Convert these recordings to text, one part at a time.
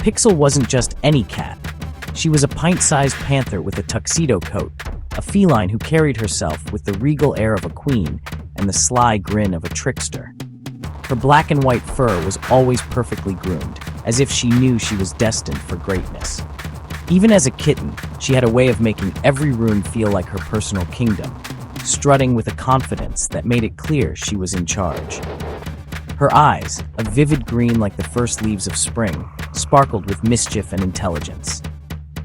Pixel wasn't just any cat. She was a pint-sized panther with a tuxedo coat, a feline who carried herself with the regal air of a queen and the sly grin of a trickster. Her black and white fur was always perfectly groomed, as if she knew she was destined for greatness. Even as a kitten, she had a way of making every room feel like her personal kingdom, strutting with a confidence that made it clear she was in charge. Her eyes, a vivid green like the first leaves of spring, sparkled with mischief and intelligence.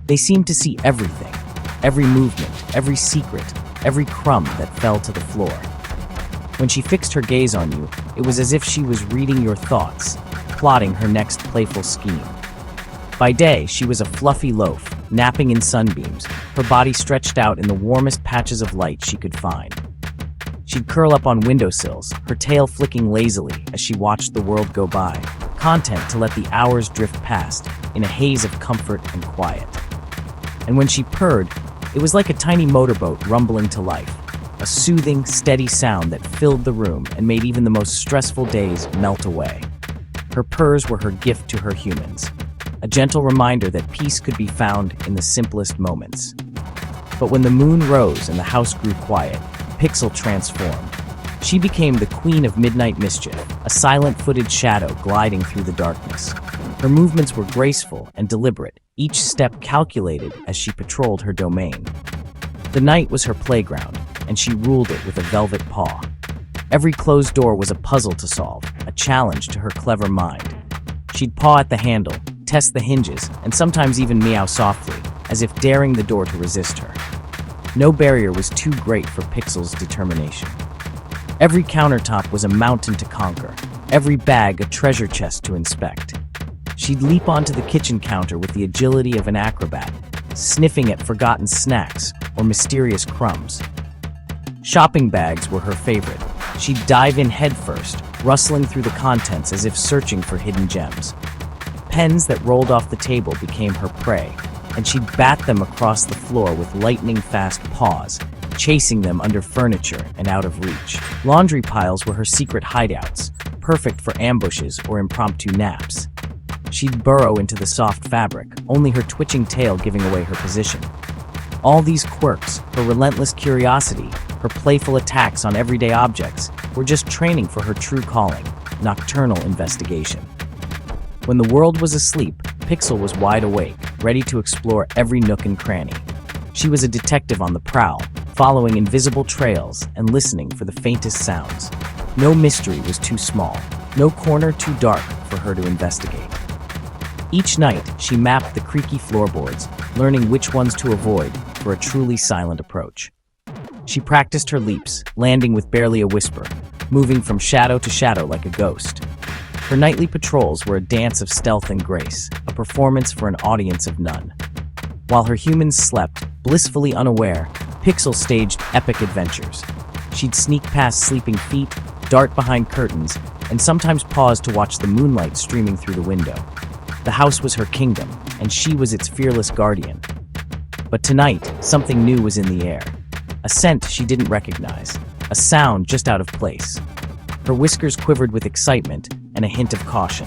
They seemed to see everything, every movement, every secret, every crumb that fell to the floor. When she fixed her gaze on you, it was as if she was reading your thoughts, plotting her next playful scheme. By day, she was a fluffy loaf, napping in sunbeams, her body stretched out in the warmest patches of light she could find. She'd curl up on windowsills, her tail flicking lazily as she watched the world go by, content to let the hours drift past in a haze of comfort and quiet. And when she purred, it was like a tiny motorboat rumbling to life, a soothing, steady sound that filled the room and made even the most stressful days melt away. Her purrs were her gift to her humans, a gentle reminder that peace could be found in the simplest moments. But when the moon rose and the house grew quiet, Pixel transformed. She became the queen of midnight mischief, a silent-footed shadow gliding through the darkness. Her movements were graceful and deliberate, each step calculated as she patrolled her domain. The night was her playground, and she ruled it with a velvet paw. Every closed door was a puzzle to solve, a challenge to her clever mind. She'd paw at the handle, test the hinges, and sometimes even meow softly, as if daring the door to resist her. No barrier was too great for Pixel's determination. Every countertop was a mountain to conquer, every bag a treasure chest to inspect. She'd leap onto the kitchen counter with the agility of an acrobat, sniffing at forgotten snacks or mysterious crumbs. Shopping bags were her favorite. She'd dive in headfirst, rustling through the contents as if searching for hidden gems. Pens that rolled off the table became her prey, and she'd bat them across the floor with lightning-fast paws, chasing them under furniture and out of reach. Laundry piles were her secret hideouts, perfect for ambushes or impromptu naps. She'd burrow into the soft fabric, only her twitching tail giving away her position. All these quirks, her relentless curiosity, her playful attacks on everyday objects, were just training for her true calling, nocturnal investigation. When the world was asleep, Pixel was wide awake, ready to explore every nook and cranny. She was a detective on the prowl, following invisible trails and listening for the faintest sounds. No mystery was too small, no corner too dark for her to investigate. Each night, she mapped the creaky floorboards, learning which ones to avoid for a truly silent approach. She practiced her leaps, landing with barely a whisper, moving from shadow to shadow like a ghost. Her nightly patrols were a dance of stealth and grace, a performance for an audience of none. While her humans slept, blissfully unaware, Pixel staged epic adventures. She'd sneak past sleeping feet, dart behind curtains, and sometimes pause to watch the moonlight streaming through the window. The house was her kingdom, and she was its fearless guardian. But tonight, something new was in the air. A scent she didn't recognize, a sound just out of place. Her whiskers quivered with excitement and a hint of caution.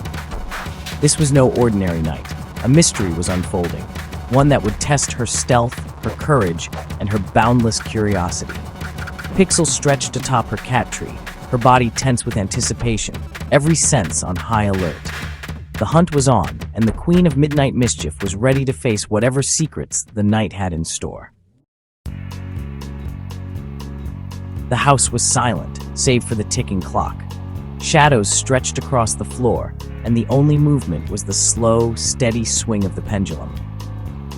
This was no ordinary night. A mystery was unfolding, one that would test her stealth, her courage, and her boundless curiosity. Pixel stretched atop her cat tree, her body tense with anticipation, every sense on high alert. The hunt was on, and the Queen of Midnight Mischief was ready to face whatever secrets the night had in store. The house was silent, save for the ticking clock. Shadows stretched across the floor, and the only movement was the slow, steady swing of the pendulum.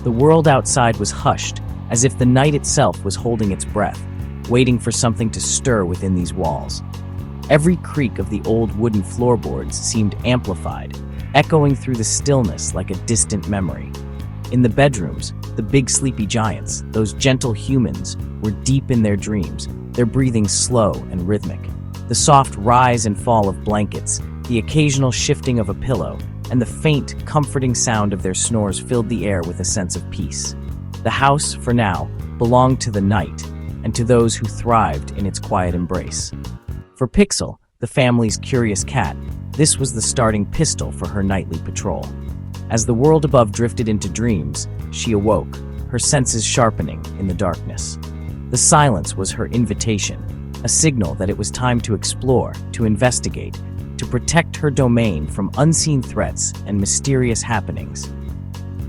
The world outside was hushed, as if the night itself was holding its breath, waiting for something to stir within these walls. Every creak of the old wooden floorboards seemed amplified, echoing through the stillness like a distant memory. In the bedrooms, the big sleepy giants, those gentle humans, were deep in their dreams, their breathing slow and rhythmic. The soft rise and fall of blankets, the occasional shifting of a pillow, and the faint, comforting sound of their snores filled the air with a sense of peace. The house, for now, belonged to the night, and to those who thrived in its quiet embrace. For Pixel, the family's curious cat, this was the starting pistol for her nightly patrol. As the world above drifted into dreams, she awoke, her senses sharpening in the darkness. The silence was her invitation, a signal that it was time to explore, to investigate, to protect her domain from unseen threats and mysterious happenings.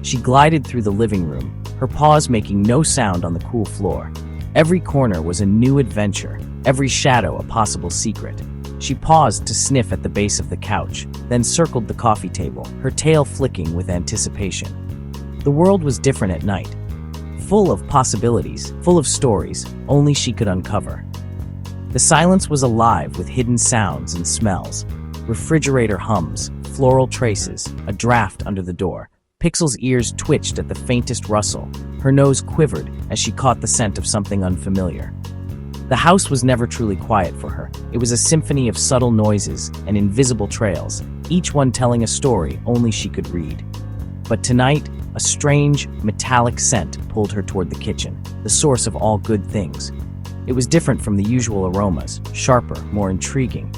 She glided through the living room, her paws making no sound on the cool floor. Every corner was a new adventure, every shadow a possible secret. She paused to sniff at the base of the couch, then circled the coffee table, her tail flicking with anticipation. The world was different at night, full of possibilities, full of stories only she could uncover. The silence was alive with hidden sounds and smells. Refrigerator hums, floral traces, a draft under the door. Pixel's ears twitched at the faintest rustle. Her nose quivered as she caught the scent of something unfamiliar. The house was never truly quiet for her. It was a symphony of subtle noises and invisible trails, each one telling a story only she could read. But tonight, a strange, metallic scent pulled her toward the kitchen, the source of all good things. It was different from the usual aromas, sharper, more intriguing.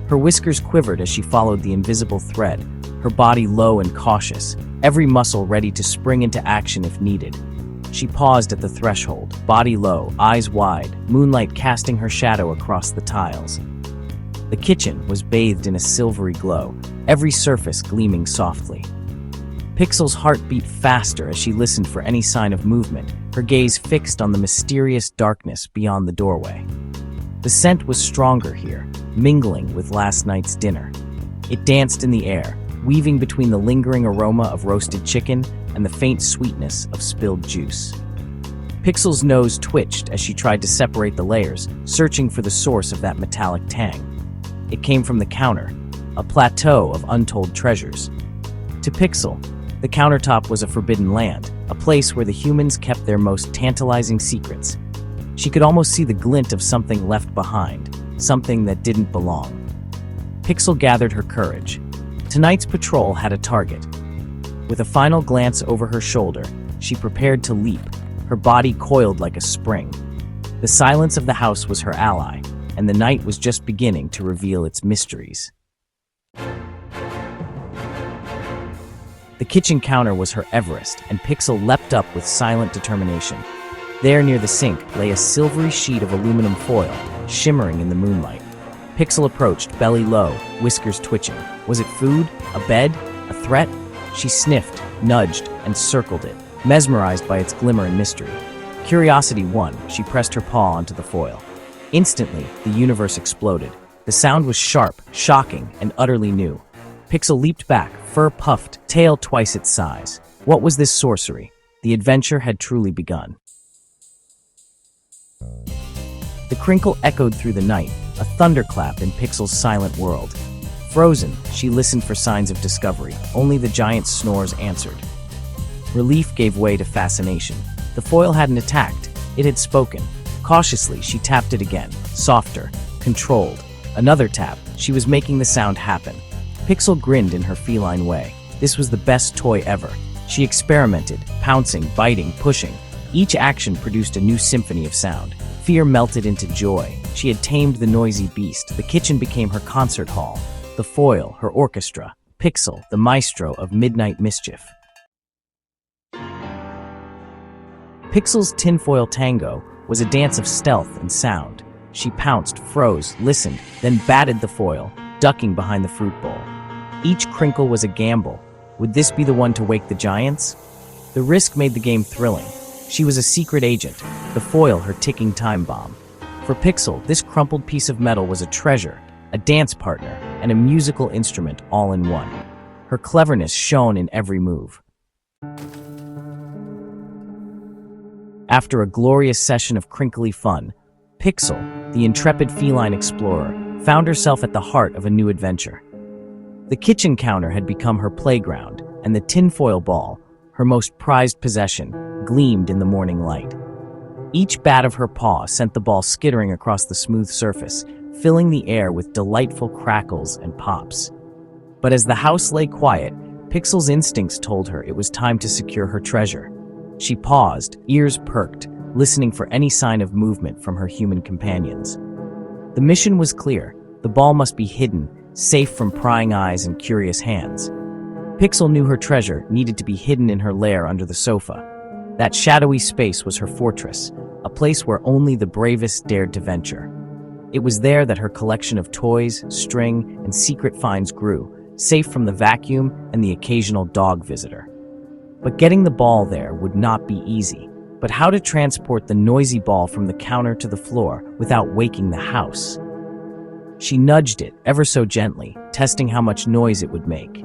Her whiskers quivered as she followed the invisible thread, her body low and cautious, every muscle ready to spring into action if needed. She paused at the threshold, body low, eyes wide, moonlight casting her shadow across the tiles. The kitchen was bathed in a silvery glow, every surface gleaming softly. Pixel's heart beat faster as she listened for any sign of movement, her gaze fixed on the mysterious darkness beyond the doorway. The scent was stronger here, mingling with last night's dinner. It danced in the air, weaving between the lingering aroma of roasted chicken and the faint sweetness of spilled juice. Pixel's nose twitched as she tried to separate the layers, searching for the source of that metallic tang. It came from the counter, a plateau of untold treasures. To Pixel, the countertop was a forbidden land, a place where the humans kept their most tantalizing secrets. She could almost see the glint of something left behind, something that didn't belong. Pixel gathered her courage. Tonight's patrol had a target. With a final glance over her shoulder, she prepared to leap, her body coiled like a spring. The silence of the house was her ally, and the night was just beginning to reveal its mysteries. The kitchen counter was her Everest, and Pixel leapt up with silent determination. There near the sink lay a silvery sheet of aluminum foil, shimmering in the moonlight. Pixel approached, belly low, whiskers twitching. Was it food? A bed? A threat? She sniffed, nudged, and circled it, mesmerized by its glimmer and mystery. Curiosity won. She pressed her paw onto the foil. Instantly, the universe exploded. The sound was sharp, shocking, and utterly new. Pixel leaped back, fur puffed, tail twice its size. What was this sorcery? The adventure had truly begun. The crinkle echoed through the night, a thunderclap in Pixel's silent world. Frozen, she listened for signs of discovery. Only the giant's snores answered. Relief gave way to fascination. The foil hadn't attacked. It had spoken. Cautiously, she tapped it again, softer, controlled. Another tap. She was making the sound happen. Pixel grinned in her feline way. This was the best toy ever. She experimented, pouncing, biting, pushing. Each action produced a new symphony of sound. Fear melted into joy. She had tamed the noisy beast. The kitchen became her concert hall. The foil, her orchestra. Pixel, the maestro of midnight mischief. Pixel's tinfoil tango was a dance of stealth and sound. She pounced, froze, listened, then batted the foil, ducking behind the fruit bowl. Each crinkle was a gamble. Would this be the one to wake the giants? The risk made the game thrilling. She was a secret agent, the foil her ticking time bomb. For Pixel, this crumpled piece of metal was a treasure, a dance partner, and a musical instrument all in one. Her cleverness shone in every move. After a glorious session of crinkly fun, Pixel, the intrepid feline explorer, found herself at the heart of a new adventure. The kitchen counter had become her playground, and the tinfoil ball, her most prized possession, gleamed in the morning light. Each bat of her paw sent the ball skittering across the smooth surface, filling the air with delightful crackles and pops. But as the house lay quiet, Pixel's instincts told her it was time to secure her treasure. She paused, ears perked, listening for any sign of movement from her human companions. The mission was clear. The ball must be hidden, safe from prying eyes and curious hands. Pixel knew her treasure needed to be hidden in her lair under the sofa. That shadowy space was her fortress, a place where only the bravest dared to venture. It was there that her collection of toys, string, and secret finds grew, safe from the vacuum and the occasional dog visitor. But getting the ball there would not be easy. But how to transport the noisy ball from the counter to the floor without waking the house? She nudged it ever so gently, testing how much noise it would make.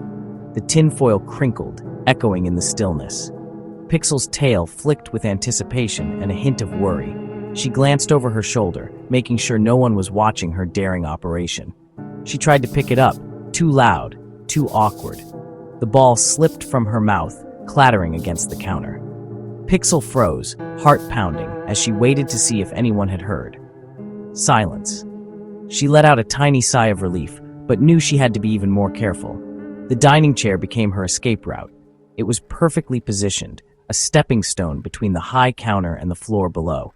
The tinfoil crinkled, echoing in the stillness. Pixel's tail flicked with anticipation and a hint of worry. She glanced over her shoulder, making sure no one was watching her daring operation. She tried to pick it up, too loud, too awkward. The ball slipped from her mouth, clattering against the counter. Pixel froze, heart pounding, as she waited to see if anyone had heard. Silence. She let out a tiny sigh of relief, but knew she had to be even more careful. The dining chair became her escape route. It was perfectly positioned, a stepping stone between the high counter and the floor below.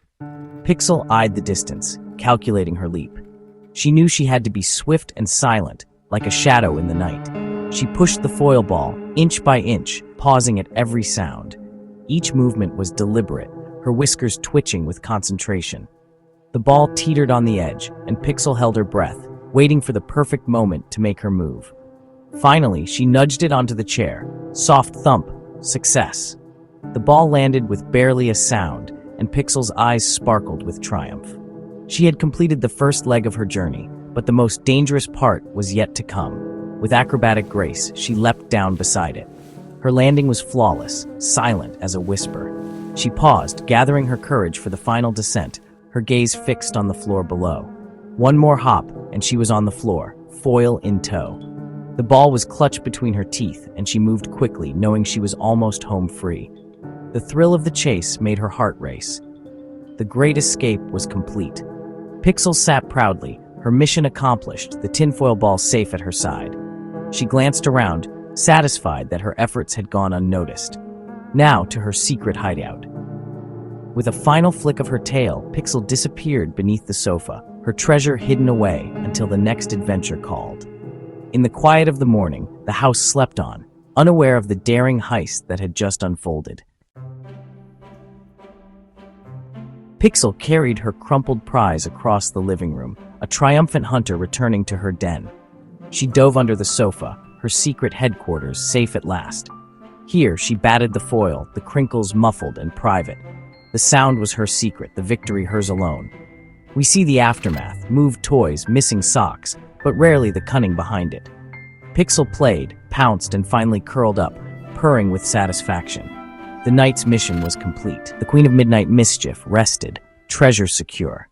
Pixel eyed the distance, calculating her leap. She knew she had to be swift and silent, like a shadow in the night. She pushed the foil ball, inch by inch, pausing at every sound. Each movement was deliberate, her whiskers twitching with concentration. The ball teetered on the edge, and Pixel held her breath, waiting for the perfect moment to make her move. Finally, she nudged it onto the chair. Soft thump. Success. The ball landed with barely a sound, and Pixel's eyes sparkled with triumph. She had completed the first leg of her journey, but the most dangerous part was yet to come. With acrobatic grace, she leapt down beside it. Her landing was flawless, silent as a whisper. She paused, gathering her courage for the final descent, her gaze fixed on the floor below. One more hop, and she was on the floor, foil in tow. The ball was clutched between her teeth, and she moved quickly, knowing she was almost home free. The thrill of the chase made her heart race. The great escape was complete. Pixel sat proudly, her mission accomplished, the tinfoil ball safe at her side. She glanced around, satisfied that her efforts had gone unnoticed. Now to her secret hideout. With a final flick of her tail, Pixel disappeared beneath the sofa, her treasure hidden away until the next adventure called. In the quiet of the morning, the house slept on, unaware of the daring heist that had just unfolded. Pixel carried her crumpled prize across the living room, a triumphant hunter returning to her den. She dove under the sofa, her secret headquarters safe at last. Here, she batted the foil, the crinkles muffled and private. The sound was her secret, the victory hers alone. We see the aftermath, moved toys, missing socks, but rarely the cunning behind it. Pixel played, pounced, and finally curled up, purring with satisfaction. The night's mission was complete. The Queen of Midnight Mischief rested, treasure secure.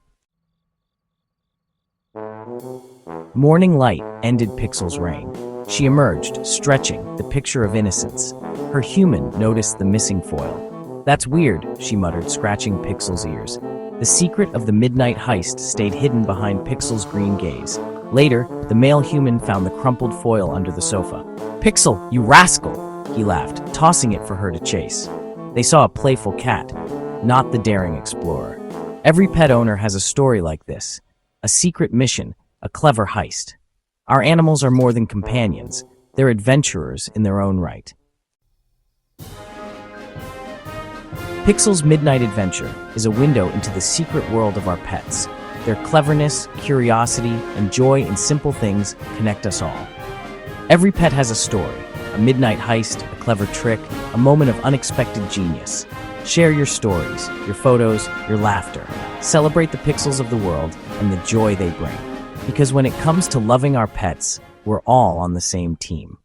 Morning light ended Pixel's reign. She emerged, stretching, the picture of innocence. Her human noticed the missing foil. "That's weird," she muttered, scratching Pixel's ears. The secret of the midnight heist stayed hidden behind Pixel's green gaze. Later, the male human found the crumpled foil under the sofa. "Pixel, you rascal!" he laughed, tossing it for her to chase. They saw a playful cat, not the daring explorer. Every pet owner has a story like this. A secret mission, a clever heist. Our animals are more than companions. They're adventurers in their own right. Pixel's Midnight Adventure is a window into the secret world of our pets. Their cleverness, curiosity, and joy in simple things connect us all. Every pet has a story, a midnight heist, a clever trick, a moment of unexpected genius. Share your stories, your photos, your laughter. Celebrate the pixels of the world and the joy they bring. Because when it comes to loving our pets, we're all on the same team.